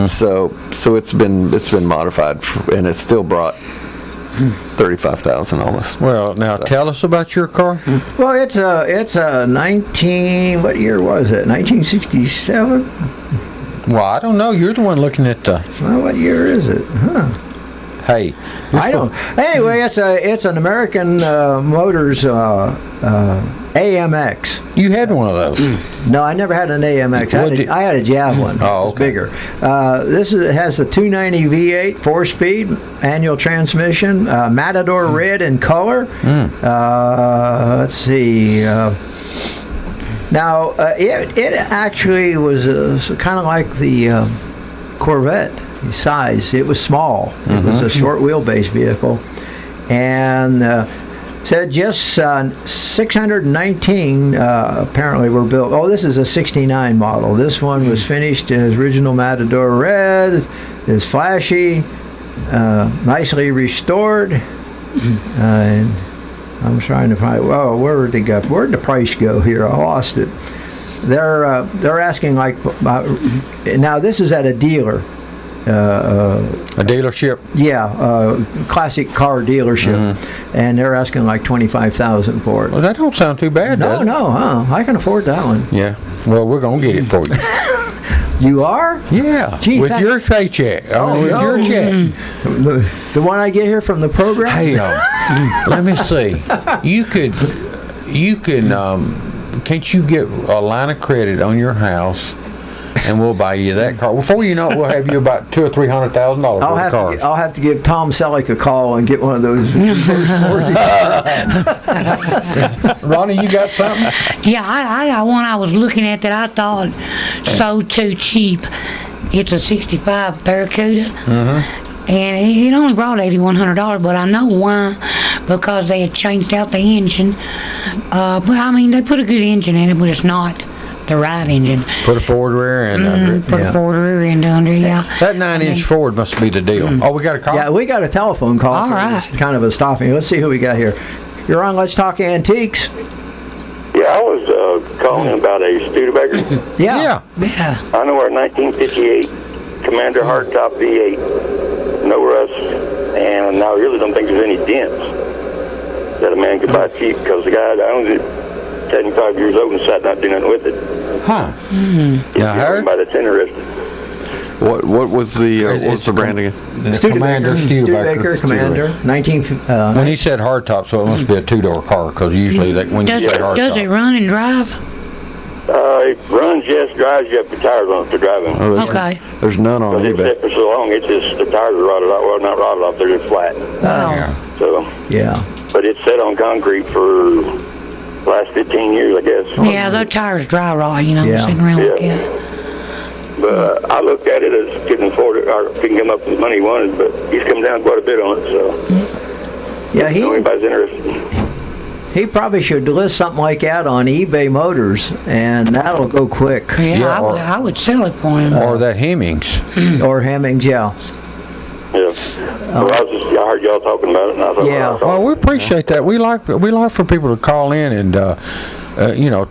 So it's been modified, and it's still brought $35,000 almost. Well, now tell us about your car. Well, it's a 19. What year was it? 1967. Well, I don't know. You're the one looking at the. Well, what year is it? Huh. Hey, I don't. Anyway, it's an American Motors AMX. You had one of those. No, I never had an AMX. I had a Javelin. Oh, It's okay. bigger. It has a 290 V8, 4-speed manual transmission, Matador red in color. Let's see. Now, it actually was kind of like the Corvette size. It was small. It was a short wheelbase vehicle, and Said just 619 apparently were built. Oh, this is a 69 model. This one was finished in his original Matador red. Is flashy, nicely restored. And I'm trying to find. Oh, where'd the price go here? I lost it. They're asking like now. This is at a dealer. A dealership. Yeah, classic car dealership, and they're asking like $25,000 for it. Well, that don't sound too bad, does it? No, I can afford that one. Yeah. Well, we're gonna get it for you. You are? Yeah. Gee, with your paycheck. With no. your check. The one I get here from the program? Hey, let me see. You can. Can't you get a line of credit on your house? And we'll buy you that car. Before you know it, we'll have you about $200,000 or $300,000 worth of cars. I'll have to give Tom Selleck a call and get one of those. Ronnie, you got something? Yeah, I got one I was looking at that I thought sold too cheap. It's a 65 Barracuda. And it only brought $8,100, but I know why. Because they had changed out the engine. But I mean, they put a good engine in it, but it's not the right engine. Put a forward rear end under it. Put a forward rear end under it, yeah. That 9-inch Ford must be the deal. Oh, we got a call? Yeah, we got a telephone call. All right. It's kind of a stopping. Let's see who we got here. You're on Let's Talk Antiques. Yeah, I was calling about a Studebaker. Yeah. Yeah. I know our 1958 Commander hardtop V8, no rust, and I really don't think there's any dents that a man could buy cheap because the guy that owns it, 75 years old, and sat not doing nothing with it. Huh. If Now, you're Howard? anybody that's interested. What was the brand again? The Commander Studebaker. Commander. 19. When he said hardtop, so it must be a two-door car, because usually when you say hardtop. Does it run and drive? It runs, yes, drives. You have to put tires on it to drive him. Oh, Okay. There's none on Because it's eBay. set for so long, it's just the tires are rotted off. Well, not rotted off; they're just flat. Yeah. So, Yeah. but it's set on concrete for the last 15 years, I guess. Yeah, those tires dry rot, Yeah. sitting around like Yeah. that. But I looked at it as couldn't afford it, or couldn't come up with the money he wanted, but he's come down quite a bit on it, so Yeah, if anybody's interested. he probably should list something like that on eBay Motors, and that'll go quick. Yeah, Yeah, I would sell it for him. Or that Hemmings. Or Hemmings, yeah. Yeah. Well, I heard y'all talking about it, and I thought, Yeah. Well, we appreciate that. We like for people to call in and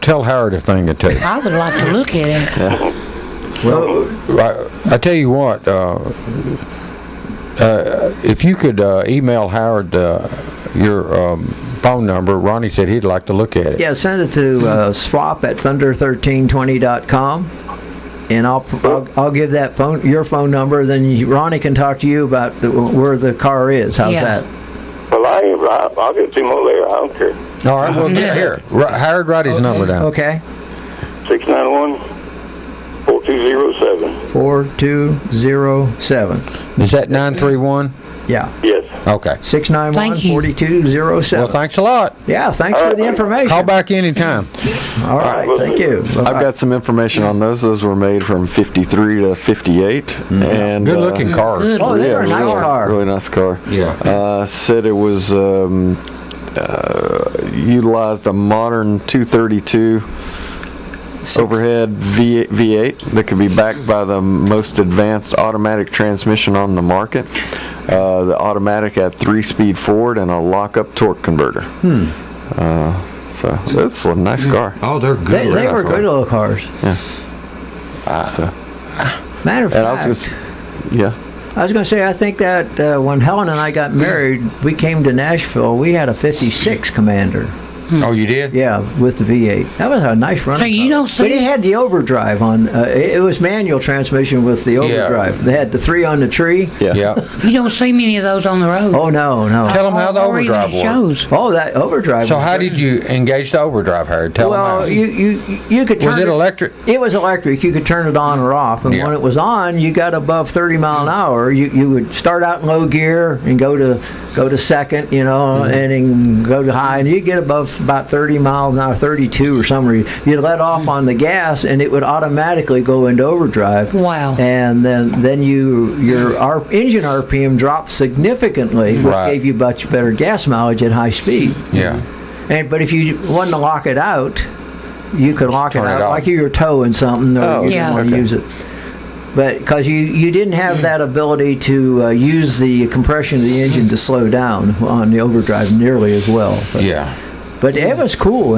tell Howard a thing or two. I would like to look at it. Well, I tell you what, if you could email Howard your phone number, Ronnie said he'd like to look at it. yeah, send it to swap at thunder1320.com. And I'll give that your phone number. Then Ronnie can talk to you about where the car is. How's Yeah. that? Well, I'll get two more there. I don't care. All right, well, here. Howard, write his number down. Okay. 691-4207. 4207. Is that 931? Yeah. Yes. Okay. 691-4207. Well, thanks a lot. Yeah, thanks for the information. Call back anytime. All right, thank you. I've got some information on those. Those were made from 53 to 58. And Good looking cars. Good. Oh, they're a nice really, car. Really nice car. Yeah. Said it was utilized a modern 232 overhead V8 that could be backed by the most advanced automatic transmission on the market. The automatic had 3-speed forward and a lock-up torque converter. So it's a nice car. Oh, they're good. They Really were nice good little cars. So, Matter of and I was fact, just, yeah. I was going to say, I think that when Helen and I got married, we came to Nashville. We had a 56 Commander. Oh, you did? Yeah, with the V8. That was a nice running So you car. don't see- But it had the overdrive on. It was manual transmission with the overdrive. They had the 3 on the tree. Yeah. You don't see many of those on the road. Oh no. Tell them how the Or even overdrive at works. shows. Oh, that overdrive. So was how great. did you engage the overdrive, Howard? Tell them how. Well, you could turn Was it electric? It was electric. You could turn it on or off, and Yeah. when it was on, you got above 30 mile an hour. You would start out in low gear and go to second, and then go to high, and you get above about 30 miles an hour, 32 or somewhere, you'd let off on the gas, and it would automatically go into overdrive. Wow. And then your engine RPM dropped significantly, which Right. gave you much better gas mileage at high speed. Yeah. But if you wanted to lock it out, you could lock it turn it out off. like you were towing something, or Oh, you yeah. didn't want to okay. use it. But because you didn't have that ability to use the compression of the engine to slow down on the overdrive nearly as well. But, Yeah. but it was cool.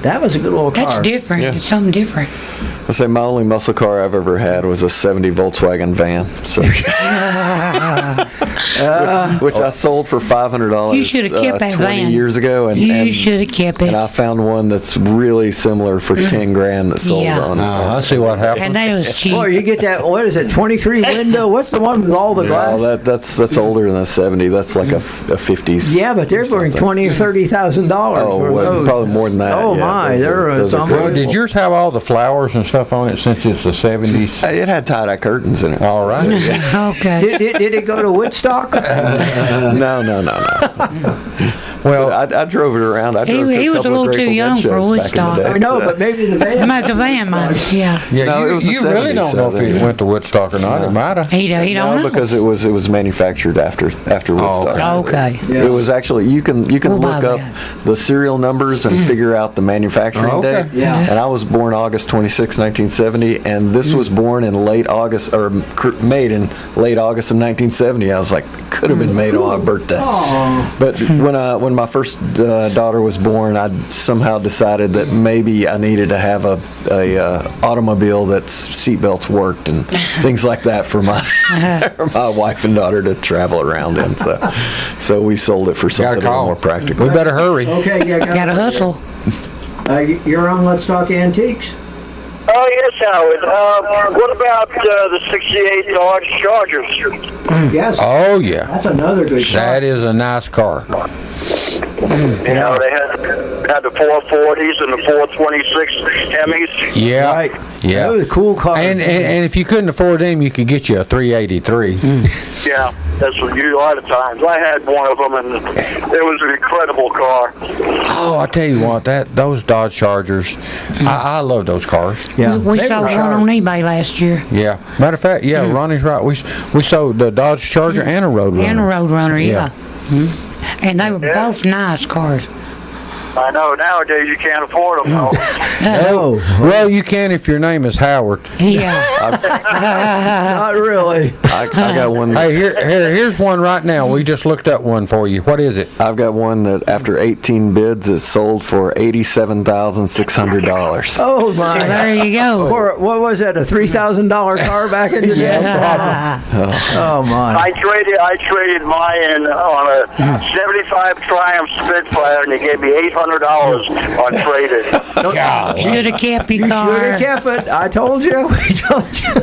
That was a good little car. That's different. Yeah. It's something different. I say my only muscle car I've ever had was a '70 Volkswagen van, so which I sold for $500. You should have kept that 20 van. years ago, and You should have kept it. and I found one that's really similar for 10 grand that sold Yeah. on. I see what happened. And that was cheap. Boy, you get that, what is it, 23 window? What's the one with all the glass? Oh, that's older than a '70. That's like a '50s. Yeah, but they're going $20,000 or $30,000 Oh, for well, those. probably more than that. Oh, yeah. my, Those they're- those it's are almost- Well, great. did yours have all the flowers and stuff on it since it's the 70s? It had tie-dye curtains in it. All right. Okay. Did it go to Woodstock? No. Well, I drove it around. I He- drove to he was a couple little of too Grateful Dead young for shows back in the Woodstock. day. I know, but maybe the van. About the van, might. Yeah. yeah, No, you, it was the you really 70s, don't know so if it then- went to Woodstock or not. It might have. He don't No, know. because it was manufactured after Woodstock. Okay. It was actually you can We'll buy look up that. the serial numbers and figure out the manufacturing Oh, okay. date. Yeah. And I was born August 26, 1970, and this was born in late August or made in late August of 1970. I was like, could have been made on my birthday. But when my first daughter was born, I somehow decided that maybe I needed to have a automobile that's seatbelts worked and things like that for my for my wife and daughter to travel around in. So we sold it for something a little call. more practical. We better hurry. Okay, yeah, Gotta hustle. You're on Let's Talk Antiques. Oh, yes, Howard. What about the 68 Dodge Chargers? Yes. Oh, yeah. That's another good car. That is a nice car. You know, they had the 440s and the 426 Hemis. Yeah. Right. Yeah. That was a cool car. And if you couldn't afford them, you could get you a 383. Yeah, that's what you a lot of times. I had one of them, and it was an incredible car. Oh, I tell you what, those Dodge Chargers, I love those cars. yeah. We They saw were one sharp. on eBay last year. Yeah. Matter of fact, yeah, Ronnie's right. We sold the Dodge Charger and a Roadrunner. And a Roadrunner, yeah. Yeah. And they were both nice cars. I know, nowadays you can't afford them, though. No, Well, you can if your name is Howard. Yeah. not really. I got one. Hey, here's one right now. We just looked up one for you. What is it? I've got one that after 18 bids is sold for $87,600. Oh, So my. there you go. Or, what was that, a $3,000 car back in the day? Oh, my. I traded mine on a 75 Triumph Spitfire, and they gave me $800 on trade-in. Should have kept your Should car. have kept it. I told you. We told you.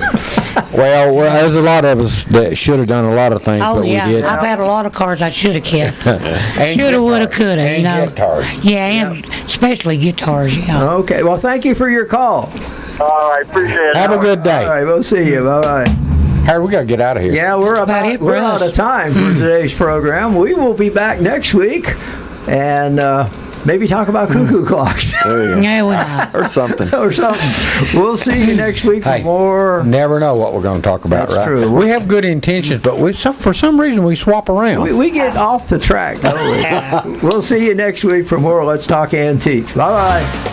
Well, there's a lot of us that should have done a lot of things, Oh, but yeah. we didn't. I've had a lot of cars I should have kept. And Shoulda, woulda, guitars. coulda, you And know. guitars. Yeah, and especially guitars, yeah. Okay. Well, thank you for your call. All right, appreciate it. Have a good All day. right. We'll see you. Bye-bye. Harry, we got to get out of here. Yeah, we're about it for we're us. out of time for today's program. We will be back next week and maybe talk about cuckoo clocks There you go. Yeah, we not. Or something. or something. We'll see you next week for Hey, more. never know what we're going to talk about, That's right? true. We have good intentions, but for some reason we swap around. We get off the track, don't we? We'll see you next week for more Let's Talk Antiques. Bye-bye.